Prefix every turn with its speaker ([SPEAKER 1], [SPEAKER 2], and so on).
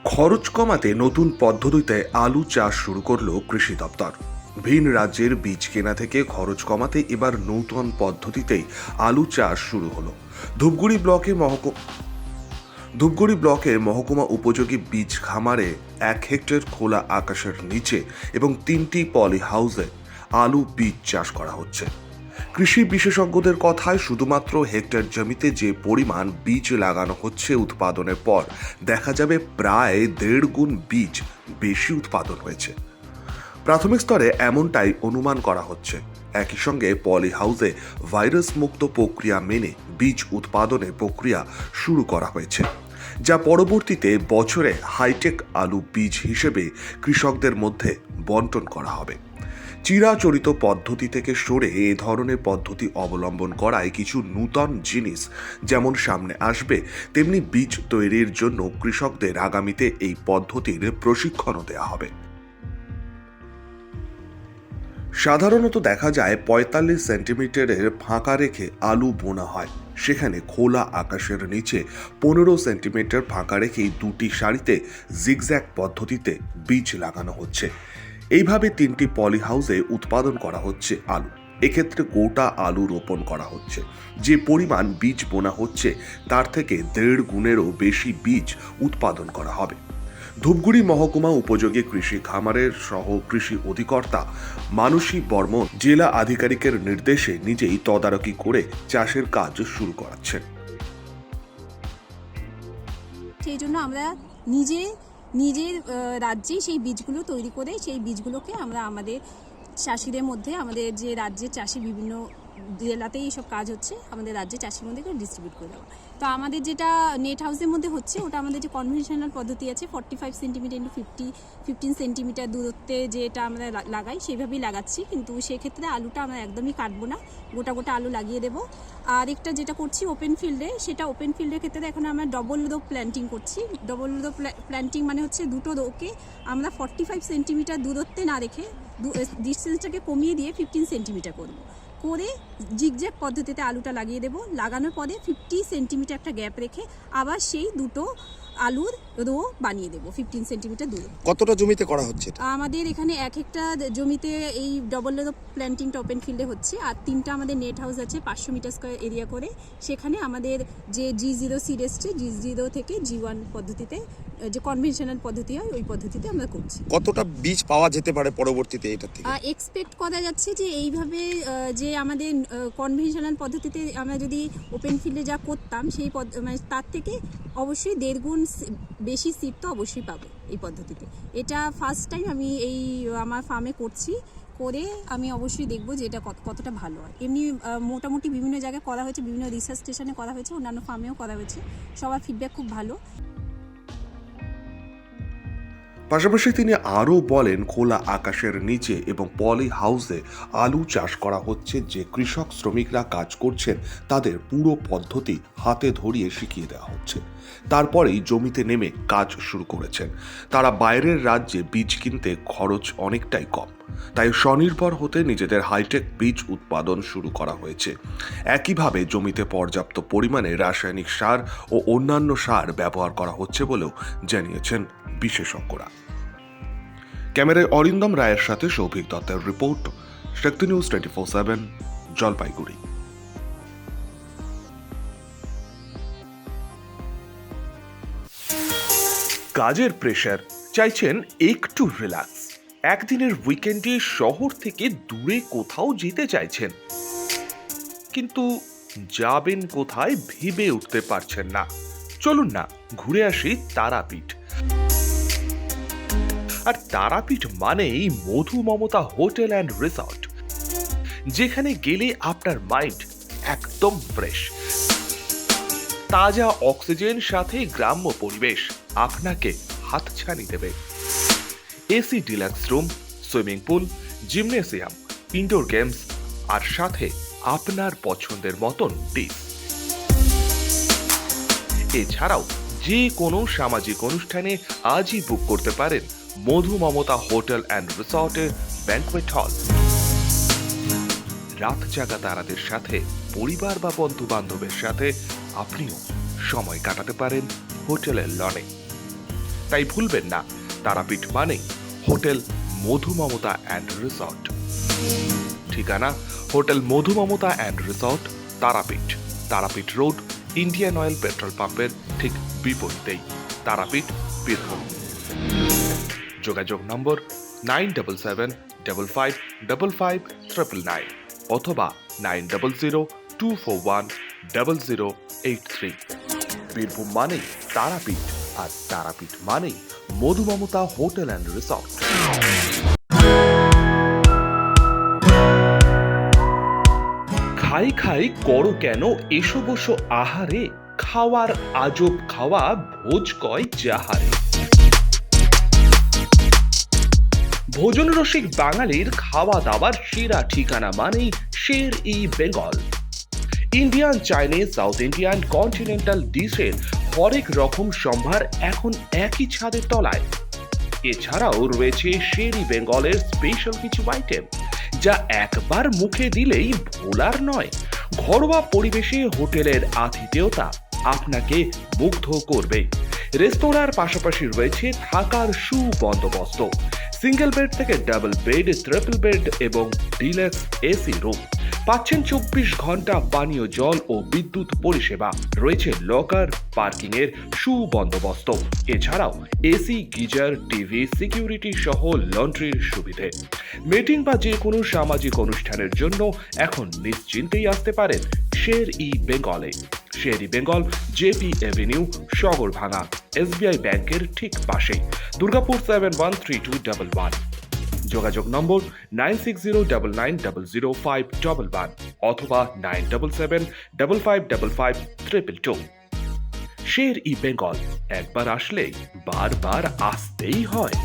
[SPEAKER 1] খরচ কমাতে নতুন পদ্ধতিতে আলু চাষ শুরু করলো কৃষি দপ্তর। ভিন রাজ্যের বীজ কেনা থেকে খরচ কমাতে এবার নতুন পদ্ধতিতেই আলু চাষ শুরু হলো। ধূপগুড়ি ব্লকের মহকুমা উপযোগী বীজ খামারে 1 হেক্টর খোলা আকাশের নিচে এবং 3টি পলি হাউসে আলু বীজ চাষ করা হচ্ছে। কৃষি বিশেষজ্ঞদের কথায় শুধুমাত্র হেক্টর জমিতে যে পরিমাণ বীজ লাগানো হচ্ছে, উৎপাদনের পর দেখা যাবে প্রায় 1.5 গুণ বীজ বেশি উৎপাদন হয়েছে। প্রাথমিক স্তরে এমনটাই অনুমান করা হচ্ছে। একই সঙ্গে পলি হাউসে ভাইরাস মুক্ত প্রক্রিয়া মেনে বীজ উৎপাদনের প্রক্রিয়া শুরু করা হয়েছে, যা পরবর্তীতে বছরে হাইটেক আলু বীজ হিসেবে কৃষকদের মধ্যে বন্টন করা হবে। চিরাচরিত পদ্ধতি থেকে সরে এ ধরনের পদ্ধতি অবলম্বন করায় কিছু নূতন জিনিস যেমন সামনে আসবে, তেমনি বীজ তৈরির জন্য কৃষকদের আগামীতে এই পদ্ধতির প্রশিক্ষণও দেওয়া হবে। সাধারণত দেখা যায় 45 সেন্টিমিটারের ফাঁকা রেখে আলু বোনা হয়। সেখানে খোলা আকাশের নিচে 15 সেন্টিমিটার ফাঁকা রেখেই 2টি সারিতে জিগজ্যাগ পদ্ধতিতে বীজ লাগানো হচ্ছে। এইভাবে 3টি পলি হাউসে উৎপাদন করা হচ্ছে আলু। এক্ষেত্রে গোটা আলু রোপণ করা হচ্ছে। যে পরিমাণ বীজ বোনা হচ্ছে তার থেকে 1.5 গুণেরও বেশি বীজ উৎপাদন করা হবে। ধূপগুড়ি মহকুমা উপযোগী কৃষি খামারের সহ কৃষি অধিকর্তা মানসী বর্মন জেলা আধিকারিকের নির্দেশে নিজেই তদারকি করে চাষের কাজ শুরু করাচ্ছেন।
[SPEAKER 2] সেই জন্য আমরা নিজের রাজ্যে সেই বীজগুলো তৈরি করে সেই বীজগুলোকে আমরা আমাদের চাষিদের মধ্যে, আমাদের যে রাজ্যের চাষি বিভিন্ন জেলাতেই এইসব কাজ হচ্ছে, আমাদের রাজ্যের চাষির মধ্যে ডিস্ট্রিবিউট করে দেওয়া। তো আমাদের যেটা নেট হাউসের মধ্যে হচ্ছে ওটা আমাদের যে কনভেনশনাল পদ্ধতি আছে 45 সেন্টিমিটার ইন্টু 15 সেন্টিমিটার দূরত্বে যেটা আমরা লাগাই সেইভাবেই লাগাচ্ছি। কিন্তু সেক্ষেত্রে আলুটা আমরা একদমই কাটবো না, গোটা গোটা আলু লাগিয়ে দেবো। আর একটা যেটা করছি ওপেন ফিল্ডে, সেটা ওপেন ফিল্ডের ক্ষেত্রে এখন আমরা ডবল রো প্ল্যান্টিং করছি। ডবল রো প্ল্যান্টিং মানে হচ্ছে দুটো রোকে আমরা 45 সেন্টিমিটার দূরত্বে না রেখে ডিস্টেন্সটাকে কমিয়ে দিয়ে 15 সেন্টিমিটার করবো, করে জিগজ্যাগ পদ্ধতিতে আলুটা লাগিয়ে দেবো। লাগানোর পরে 50 সেন্টিমিটার একটা গ্যাপ রেখে আবার সেই দুটো আলুর রো বানিয়ে দেবো 15 সেন্টিমিটার দূরে।
[SPEAKER 3] কতটা জমিতে করা হচ্ছে?
[SPEAKER 2] আমাদের এখানে 1 হেক্টর জমিতে এই ডবল রো প্ল্যান্টিংটা ওপেন ফিল্ডে হচ্ছে। আর 3টা আমাদের নেট হাউস আছে 500 মিটার স্কোয়ার এরিয়া করে। সেখানে আমাদের যে G0 সিড এসছে, G0 থেকে G1 পদ্ধতিতে যে কনভেনশনাল পদ্ধতি হয় ওই পদ্ধতিতে আমরা করছি।
[SPEAKER 3] কতটা বীজ পাওয়া যেতে পারে পরবর্তীতে এটা থেকে?
[SPEAKER 2] এক্সপেক্ট করা যাচ্ছে যে এইভাবে যে আমাদের কনভেনশনাল পদ্ধতিতে আমরা যদি ওপেন ফিল্ডে যা করতাম সেই মানে তার থেকে অবশ্যই 1.5 গুণ বেশি সিড তো অবশ্যই পাবো এই পদ্ধতিতে। এটা ফার্স্ট টাইম আমি এই আমার ফার্মে করছি, করে আমি অবশ্যই দেখবো যে এটা কতটা ভালো হয়। এমনি মোটামুটি বিভিন্ন জায়গায় করা হয়েছে, বিভিন্ন রিসার্চ স্টেশনে করা হয়েছে, অন্যান্য ফার্মেও করা হয়েছে, সবার ফিডব্যাক খুব ভালো।
[SPEAKER 1] পাশাপাশি তিনি আরও বলেন, খোলা আকাশের নিচে এবং পলি হাউসে আলু চাষ করা হচ্ছে। যে কৃষক শ্রমিকরা কাজ করছেন তাদের পুরো পদ্ধতি হাতে ধরিয়ে শিখিয়ে দেওয়া হচ্ছে। তারপরেই জমিতে নেমে কাজ শুরু করেছেন। তারা বাইরের রাজ্যে বীজ কিনতে খরচ অনেকটাই কম, তাই স্বনির্ভর হতে নিজেদের হাইটেক বীজ উৎপাদন শুরু করা হয়েছে। একইভাবে জমিতে পর্যাপ্ত পরিমাণে রাসায়নিক সার ও অন্যান্য সার ব্যবহার করা হচ্ছে বলেও জানিয়েছেন বিশেষজ্ঞরা। ক্যামেরায় অরিন্দম রায়ের সাথে সৌভিক দত্তের রিপোর্ট, শক্তি নিউজ 24/7, জলপাইগুড়ি। কাজের প্রেশার, চাইছেন একটু রিল্যাক্স, একদিনের উইকেন্ডে শহর থেকে দূরে কোথাও যেতে চাইছেন, কিন্তু যাবেন কোথায় ভেবে উঠতে পারছেন না। চলুন না ঘুরে আসি তারাপীঠ। আর তারাপীঠ মানেই মধু মমতা হোটেল অ্যান্ড রিসর্ট, যেখানে গেলে আপনার মাইন্ড একদম ফ্রেশ। তাজা অক্সিজেন সাথে গ্রাম্য পরিবেশ আপনাকে হাতছানি দেবে। AC deluxe room, swimming pool, gymnasium, indoor games আর সাথে আপনার পছন্দের মতন ডিশ। এছাড়াও যে কোনো সামাজিক অনুষ্ঠানে আজই বুক করতে পারেন মধু মমতা হোটেল অ্যান্ড রিসর্টের ব্যাংকুয়েট হল। রাত জাগা তারাদের সাথে, পরিবার বা বন্ধু বান্ধবের সাথে আপনিও সময় কাটাতে পারেন হোটেলের লনে। তাই ভুলবেন না, তারাপীঠ মানেই hotel Madhu Mamata and resort. ঠিকানা hotel Madhu Mamata and resort, Tarapith, Tarapith road, Indian oil petrol পাম্পের ঠিক বিপরীতেই, তারাপীঠ, বীরভূম। যোগাযোগ নম্বর 9775555599 অথবা 9002410083। বীরভূম মানেই তারাপীঠ, আর তারাপীঠ মানেই মধু মমতা হোটেল অ্যান্ড রিসর্ট। খাই খাই করো কেন এসো বসো আহারে, খাওয়ার আজব খাওয়া ভোজ কয় যাহারে। ভোজন রসিক বাঙালির খাওয়া দাওয়ার সেরা ঠিকানা মানেই Sher e Bengal. Indian, Chinese, South Indian, continental ডিশের হরেক রকম সম্ভার এখন একই ছাদের তলায়। এছাড়াও রয়েছে শের ই বেঙ্গলের স্পেশাল কিছু আইটেম, যা একবার মুখে দিলেই ভোলার নয়। ঘরোয়া পরিবেশে হোটেলের আতিথেয়তা আপনাকে মুগ্ধ করবে। রেস্তোরাঁর পাশাপাশি রয়েছে থাকার সুবন্দোবস্ত, সিঙ্গেল বেড থেকে ডাবল বেড, ট্রিপল বেড এবং ডিলাক্স এসি রুম। পাচ্ছেন 24 ঘন্টা পানীয় জল ও বিদ্যুৎ পরিষেবা, রয়েছে লকার, পার্কিং এর সুবন্দোবস্ত। এছাড়াও এসি, গিজার, টিভি, সিকিউরিটি সহ লন্ড্রির সুবিধে। মিটিং বা যে কোনো সামাজিক অনুষ্ঠানের জন্য এখন নিশ্চিন্তেই আসতে পারেন শের ই বেঙ্গলে। Sher e Bengal, JP avenue, Sagarbhanga, SBI ব্যাংকের ঠিক পাশে, দুর্গাপুর 713211। যোগাযোগ নম্বর 9609900511 অথবা 9775555222। শের ই বেঙ্গল, একবার আসলে বারবার আসতেই হয়।